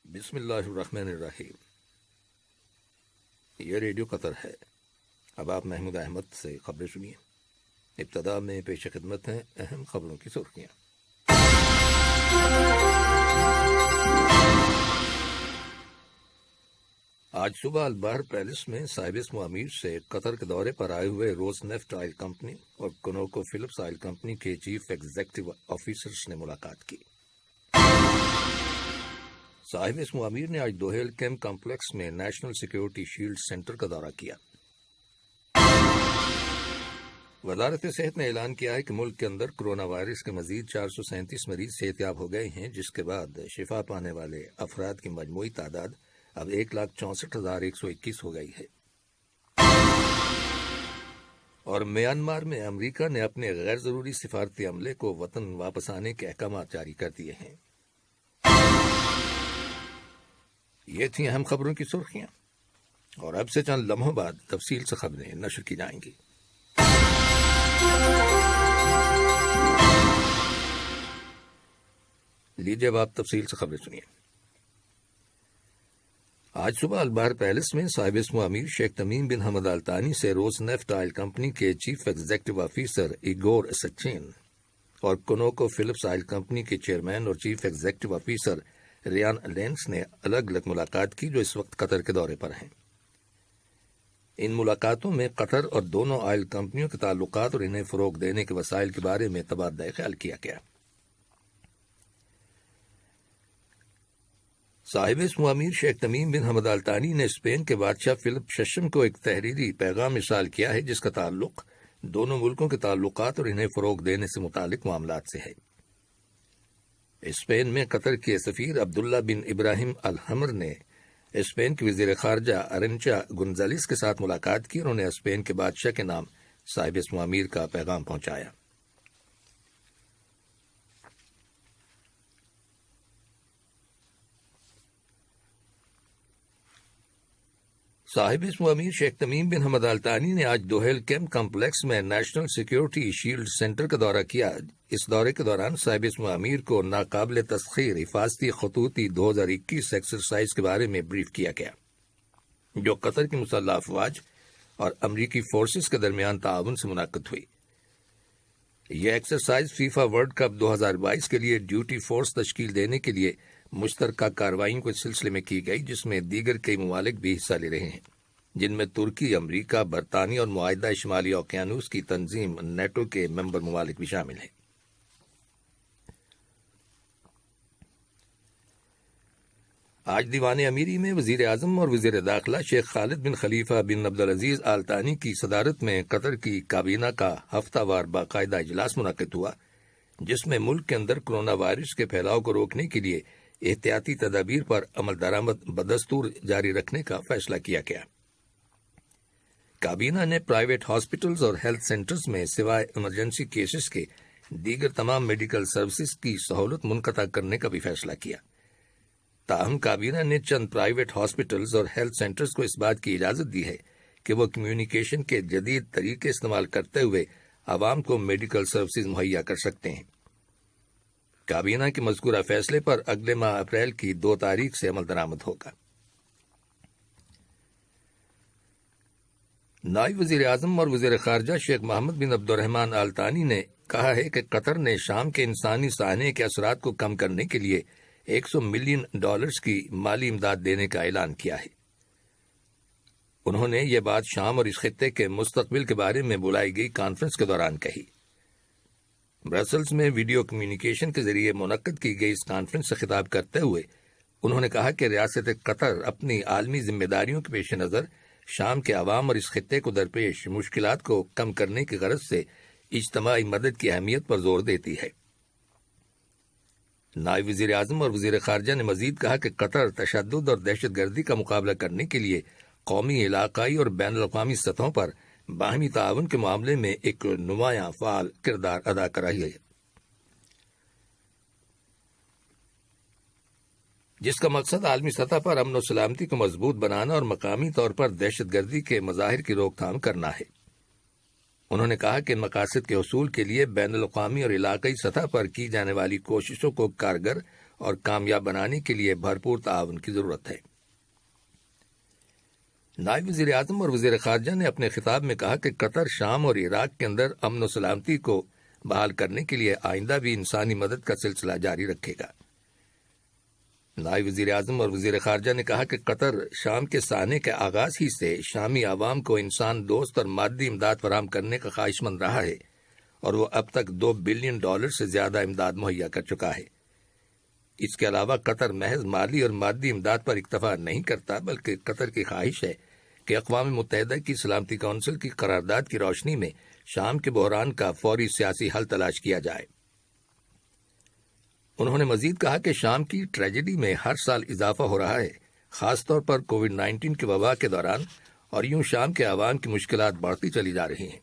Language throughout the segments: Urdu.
بسم اللہ الرحمن الرحیم۔ یہ ریڈیو قطر ہے۔ اب آپ محمود احمد سے خبریں سنیے۔ ابتدا میں پیش خدمت ہیں اہم خبروں کی سرخیاں۔ آج صبح البحر پیلس میں صاحب اسم امیر سے قطر کے دورے پر آئے ہوئے روز نیفٹ آئل کمپنی اور کنوکو فلپس آئل کمپنی کے چیف ایگزیکٹو آفیسرز نے ملاقات کی۔ صاحب اسم امیر نے آج دوہیل کیمپ کمپلیکس میں نیشنل سیکیورٹی شیلڈ سینٹر کا دورہ کیا۔ وزارت صحت نے اعلان کیا ہے کہ ملک کے اندر کرونا وائرس کے مزید 437 مریض صحتیاب ہو گئے ہیں، جس کے بعد شفا پانے والے افراد کی مجموعی تعداد اب 1,64,121 ہو گئی ہے۔ اور میانمار میں امریکہ نے اپنے غیر ضروری سفارتی عملے کو وطن واپس آنے کے احکامات جاری کر دیے ہیں۔ یہ تھیں اہم خبروں کی سرخیاں، اور اب سے چند لمحوں بعد تفصیل سے خبریں نشر کی جائیں گی۔ لیجیے اب آپ تفصیل سے خبریں سنیے۔ آج صبح البحر پیلس میں صاحب اسم امیر شیخ تمیم بن حمد آل ثانی سے روز نیفٹ آئل کمپنی کے چیف ایگزیکٹو آفیسر ایگور سچین اور کنوکو فلپس آئل کمپنی کے چیئرمین اور chief executive officer Rayan lens نے الگ الگ ملاقات کی، جو اس وقت قطر کے دورے پر ہیں۔ ان ملاقاتوں میں قطر اور دونوں آئل کمپنیوں کے تعلقات اور انہیں فروغ دینے کے وسائل کے بارے میں تبادلہ خیال کیا گیا۔ صاحب اسم امیر شیخ تمیم بن حمد آل ثانی نے اسپین کے بادشاہ فلپ ششم کو ایک تحریری پیغام ارسال کیا ہے، جس کا تعلق دونوں ملکوں کے تعلقات اور انہیں فروغ دینے سے متعلق معاملات سے ہے۔ اسپین میں قطر کے سفیر عبداللہ بن ابراہیم الحمر نے اسپین کے وزیر خارجہ ارنچا گنزالیس کے ساتھ ملاقات کی اور انہیں اسپین کے بادشاہ کے نام صاحب اسم امیر کا پیغام پہنچایا۔ صاحب اسم امیر شیخ تمیم بن حمد آل ثانی نے آج دوہیل کیمپ کمپلیکس میں نیشنل سیکیورٹی شیلڈ سینٹر کا دورہ کیا۔ اس دورے کے دوران صاحب اسم امیر کو ناقابل تسخیر حفاظتی خطوطی 2021 ایکسرسائز کے بارے میں بریف کیا گیا، جو قطر کی مسلح افواج اور امریکی فورسز کے درمیان تعاون سے منعقد ہوئی۔ یہ ایکسرسائز فیفا ورلڈ کپ 2022 کے لیے ڈیوٹی فورس تشکیل دینے کے لیے مشترکہ کارروائیوں کے سلسلے میں کی گئی، جس میں دیگر کئی ممالک بھی حصہ لے رہے ہیں، جن میں ترکی، امریکہ، برطانیہ اور معاہدہ شمالی اوقیانوس کی تنظیم نیٹو کے ممبر ممالک بھی شامل ہیں۔ آج دیوان امیری میں وزیر اعظم اور وزیر داخلہ شیخ خالد بن خلیفہ بن عبدالعزیز آل ثانی کی صدارت میں قطر کی کابینہ کا ہفتہ وار باقاعدہ اجلاس منعقد ہوا، جس میں ملک کے اندر کرونا وائرس کے پھیلاؤ کو روکنے کے لیے احتیاطی تدابیر پر عمل درآمد بدستور جاری رکھنے کا فیصلہ کیا گیا۔ کابینہ نے پرائیویٹ ہاسپٹلز اور ہیلتھ سینٹرز میں سوائے ایمرجنسی کیسز کے دیگر تمام میڈیکل سروسز کی سہولت منقطع کرنے کا بھی فیصلہ کیا۔ تاہم کابینہ نے چند پرائیویٹ ہاسپٹلز اور ہیلتھ سینٹرز کو اس بات کی اجازت دی ہے کہ وہ کمیونیکیشن کے جدید طریقے استعمال کرتے ہوئے عوام کو میڈیکل سروسز مہیا کر سکتے ہیں۔ کابینہ کے مذکورہ فیصلے پر اگلے ماہ اپریل کی 2 تاریخ سے عمل درآمد ہوگا۔ نائب وزیر اعظم اور وزیر خارجہ شیخ محمد بن عبد الرحمن آل ثانی نے کہا ہے کہ قطر نے شام کے انسانی سانحے کے اثرات کو کم کرنے کے لیے $100 ملین کی مالی امداد دینے کا اعلان کیا ہے۔ انہوں نے یہ بات شام اور اس خطے کے مستقبل کے بارے میں بلائی گئی کانفرنس کے دوران کہی۔ برسلز میں ویڈیو کمیونیکیشن کے ذریعے منعقد کی گئی اس کانفرنس سے خطاب کرتے ہوئے انہوں نے کہا کہ ریاست قطر اپنی عالمی ذمہ داریوں کے پیش نظر شام کے عوام اور اس خطے کو درپیش مشکلات کو کم کرنے کی غرض سے اجتماعی مدد کی اہمیت پر زور دیتی ہے۔ نائب وزیر اعظم اور وزیر خارجہ نے مزید کہا کہ قطر تشدد اور دہشت گردی کا مقابلہ کرنے کے لیے قومی، علاقائی اور بین الاقوامی سطحوں پر باہمی تعاون کے معاملے میں ایک نمایاں فعال کردار ادا کر رہی ہے، جس کا مقصد عالمی سطح پر امن و سلامتی کو مضبوط بنانا اور مقامی طور پر دہشت گردی کے مظاہر کی روک تھام کرنا ہے۔ انہوں نے کہا کہ ان مقاصد کے حصول کے لیے بین الاقوامی اور علاقائی سطح پر کی جانے والی کوششوں کو کارگر اور کامیاب بنانے کے لیے بھرپور تعاون کی ضرورت ہے۔ نائب وزیر اعظم اور وزیر خارجہ نے اپنے خطاب میں کہا کہ قطر شام اور عراق کے اندر امن و سلامتی کو بحال کرنے کے لیے آئندہ بھی انسانی مدد کا سلسلہ جاری رکھے گا۔ نائب وزیر اعظم اور وزیر خارجہ نے کہا کہ قطر شام کے سانحے کے آغاز ہی سے شامی عوام کو انسان دوست اور مادی امداد فراہم کرنے کا خواہش مند رہا ہے، اور وہ اب تک $2 بلین سے زیادہ امداد مہیا کر چکا ہے۔ اس کے علاوہ قطر محض مالی اور مادی امداد پر اکتفا نہیں کرتا، بلکہ قطر کی خواہش ہے کہ اقوام متحدہ کی سلامتی کونسل کی قرارداد کی روشنی میں شام کے بحران کا فوری سیاسی حل تلاش کیا جائے۔ انہوں نے مزید کہا کہ شام کی ٹریجڈی میں ہر سال اضافہ ہو رہا ہے، خاص طور پر کووڈ-19 کی وبا کے دوران، اور یوں شام کے عوام کی مشکلات بڑھتی چلی جا رہی ہیں۔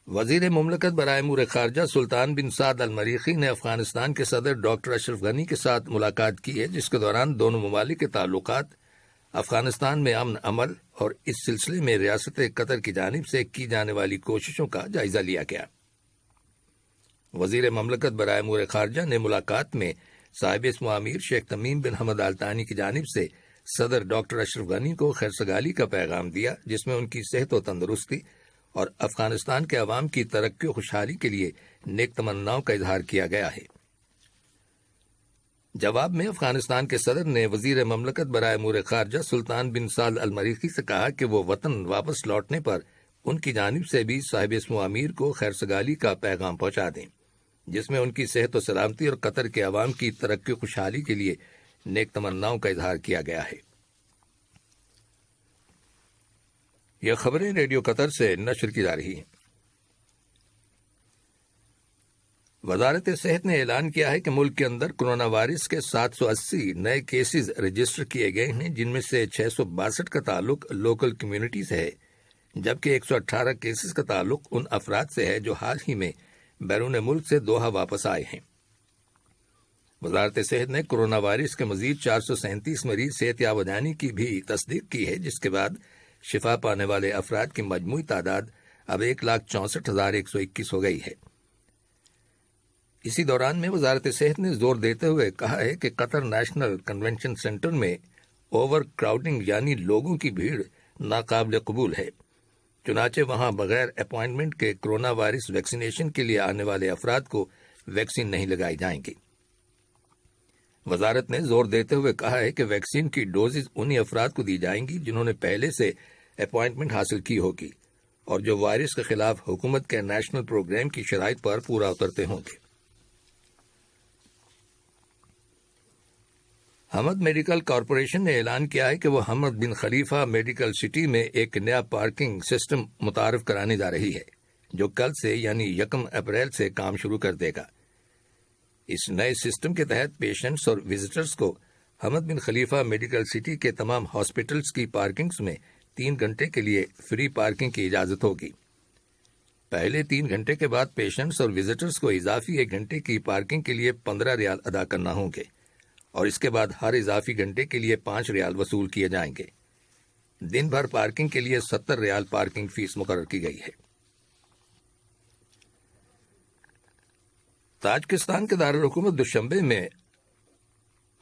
وزیر مملکت برائے امور خارجہ سلطان بن سعد المریخی نے افغانستان کے صدر ڈاکٹر اشرف غنی کے ساتھ ملاقات کی ہے، جس کے دوران دونوں ممالک کے تعلقات، افغانستان میں امن عمل اور اس سلسلے میں ریاست قطر کی جانب سے کی جانے والی کوششوں کا جائزہ لیا گیا۔ وزیر مملکت برائے امور خارجہ نے ملاقات میں صاحب اسم امیر شیخ تمیم بن حمد آل ثانی کی جانب سے صدر ڈاکٹر اشرف غنی کو خیرسگالی کا پیغام دیا، جس میں ان کی صحت و تندرستی اور افغانستان کے عوام کی ترقی و خوشحالی کے لیے نیک تمناؤں کا اظہار کیا گیا ہے۔ جواب میں افغانستان کے صدر نے وزیر مملکت برائے امور خارجہ سلطان بن سعد المریخی سے کہا کہ وہ وطن واپس لوٹنے پر ان کی جانب سے بھی صاحب اسم امیر کو خیرسگالی کا پیغام پہنچا دیں، جس میں ان کی صحت و سلامتی اور قطر کے عوام کی ترقی و خوشحالی کے لیے نیک تمناؤں کا اظہار کیا گیا ہے۔ یہ خبریں ریڈیو قطر سے نشر کی جا رہی ہیں۔ وزارت صحت نے اعلان کیا ہے کہ ملک کے اندر کرونا وائرس کے 780 نئے کیسز رجسٹر کیے گئے ہیں، جن میں سے 662 کا تعلق لوکل کمیونٹی سے ہے، جبکہ 118 کیسز کا تعلق ان افراد سے ہے جو حال ہی میں بیرون ملک سے دوحہ واپس آئے ہیں۔ وزارت صحت نے کرونا وائرس کے مزید 437 مریض صحت یاب ہو جانے کی بھی تصدیق کی ہے، جس کے بعد شفا پانے والے افراد کی مجموعی تعداد اب 1,64,121 ہو گئی ہے۔ اسی دوران میں وزارت صحت نے زور دیتے ہوئے کہا ہے کہ قطر نیشنل کنونشن سینٹر میں اوور کراؤڈنگ یعنی لوگوں کی بھیڑ ناقابل قبول ہے، چنانچہ وہاں بغیر اپوائنٹمنٹ کے کرونا وائرس ویکسینیشن کے لیے آنے والے افراد کو ویکسین نہیں لگائی جائیں گی۔ وزارت نے زور دیتے ہوئے کہا ہے کہ ویکسین کی ڈوزز انہی افراد کو دی جائیں گی جنہوں نے پہلے سے اپوائنٹمنٹ حاصل کی ہوگی اور جو وائرس کے خلاف حکومت کے نیشنل پروگرام کی شرائط پر پورا اترتے ہوں گے۔ حمد میڈیکل کارپوریشن نے اعلان کیا ہے کہ وہ حمد بن خلیفہ میڈیکل سٹی میں ایک نیا پارکنگ سسٹم متعارف کرانے جا رہی ہے، جو کل سے یعنی 1 اپریل سے کام شروع کر دے گا۔ اس نئے سسٹم کے تحت پیشنٹس اور وزٹرز کو حمد بن خلیفہ میڈیکل سٹی کے تمام ہاسپٹلز کی پارکنگز میں 3 گھنٹے کے لیے فری پارکنگ کی اجازت ہوگی۔ پہلے 3 گھنٹے کے بعد پیشنٹس اور وزٹرز کو اضافی 1 گھنٹے کی پارکنگ کے لیے 15 ریال ادا کرنا ہوں گے، اور اس کے بعد ہر اضافی گھنٹے کے لیے 5 ریال وصول کیے جائیں گے۔ دن بھر پارکنگ کے لیے 70 ریال پارکنگ فیس مقرر کی گئی ہے۔ تاجکستان کے دارالحکومت دوشنبے میں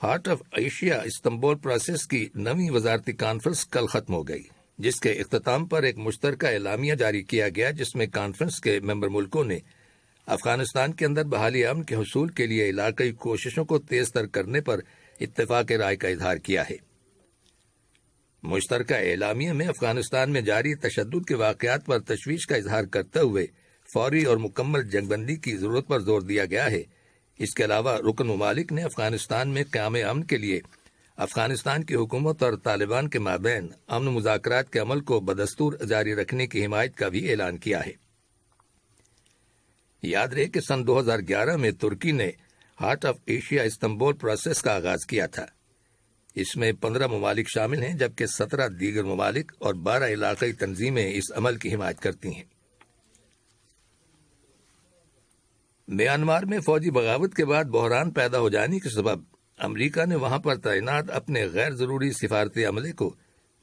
heart of Asia Istanbul process کی 9ویں وزارتی کانفرنس کل ختم ہو گئی، جس کے اختتام پر ایک مشترکہ اعلامیہ جاری کیا گیا، جس میں کانفرنس کے ممبر ملکوں نے افغانستان کے اندر بحالی امن کے حصول کے لیے علاقائی کوششوں کو تیز تر کرنے پر اتفاق رائے کا اظہار کیا ہے۔ مشترکہ اعلامیہ میں افغانستان میں جاری تشدد کے واقعات پر تشویش کا اظہار کرتے ہوئے فوری اور مکمل جنگ بندی کی ضرورت پر زور دیا گیا ہے۔ اس کے علاوہ رکن ممالک نے افغانستان میں قیام امن کے لیے افغانستان کی حکومت اور طالبان کے مابین امن مذاکرات کے عمل کو بدستور جاری رکھنے کی حمایت کا بھی اعلان کیا ہے۔ یاد رہے کہ سن 2011 میں ترکی نے heart of Asia Istanbul process کا آغاز کیا تھا۔ اس میں 15 ممالک شامل ہیں، جبکہ 17 دیگر ممالک اور 12 علاقائی تنظیمیں اس عمل کی حمایت کرتی ہیں۔ میانمار میں فوجی بغاوت کے بعد بحران پیدا ہو جانے کے سبب امریکہ نے وہاں پر تعینات اپنے غیر ضروری سفارتی عملے کو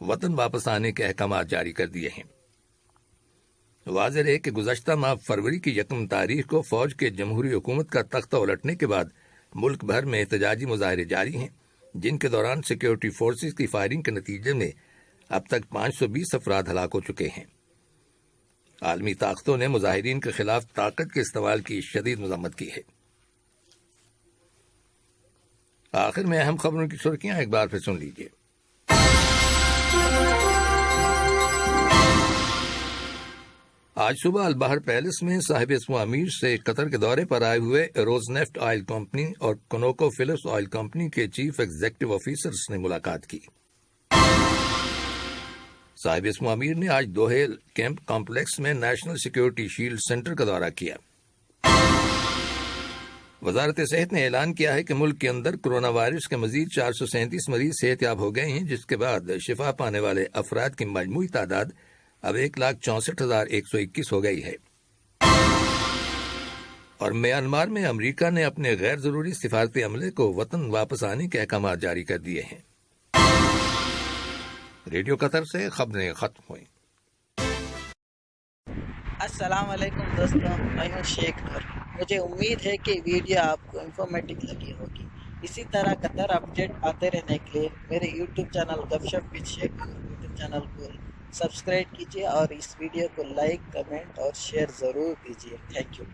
وطن واپس آنے کے احکامات جاری کر دیے ہیں۔ واضح ہے کہ گزشتہ ماہ فروری کی 1 تاریخ کو فوج کے جمہوری حکومت کا تختہ الٹنے کے بعد ملک بھر میں احتجاجی مظاہرے جاری ہیں، جن کے دوران سیکیورٹی فورسز کی فائرنگ کے نتیجے میں اب تک 520 افراد ہلاک ہو چکے ہیں۔ عالمی طاقتوں نے مظاہرین کے خلاف طاقت کے استعمال کی شدید مذمت کی ہے۔ آخر میں اہم خبروں کی سرخیاں ایک بار پھر سن لیجیے۔ آج صبح البحر پیلس میں صاحب اسمو امیر سے قطر کے دورے پر آئے ہوئے روز نیفٹ آئل کمپنی اور کنوکو فلپس آئل کمپنی کے چیف ایگزیکٹو آفیسرز نے ملاقات کی۔ صاحب اسمو امیر نے آج دوحیل کیمپ کمپلیکس میں نیشنل سیکیورٹی شیلڈ سینٹر کا دورہ کیا۔ وزارت صحت نے اعلان کیا ہے کہ ملک کے اندر کرونا وائرس کے مزید 437 مریض صحت یاب ہو گئے ہیں، جس کے بعد شفا پانے والے افراد کی مجموعی تعداد اب 1,64,121 ہو گئی ہے۔ اور میانمار میں امریکہ نے اپنے غیر ضروری سفارتی عملے کو وطن واپس آنے کے احکامات جاری کر دیے ہیں۔ ریڈیو قطر سے خبریں ختم ہوئیں۔ السلام علیکم دوستوں، میں ہوں شیخ نور۔ مجھے امید ہے کہ ویڈیو آپ کو انفارمیٹو لگی ہوگی۔ اسی طرح قطر اپڈیٹ آتے رہنے کے لیے میرے یوٹیوب چینل گپ ship with Sheikh Noor YouTube channel کو سبسکرائب کیجیے اور اس ویڈیو کو لائک، کمنٹ اور شیئر ضرور کیجیے۔ Thank you.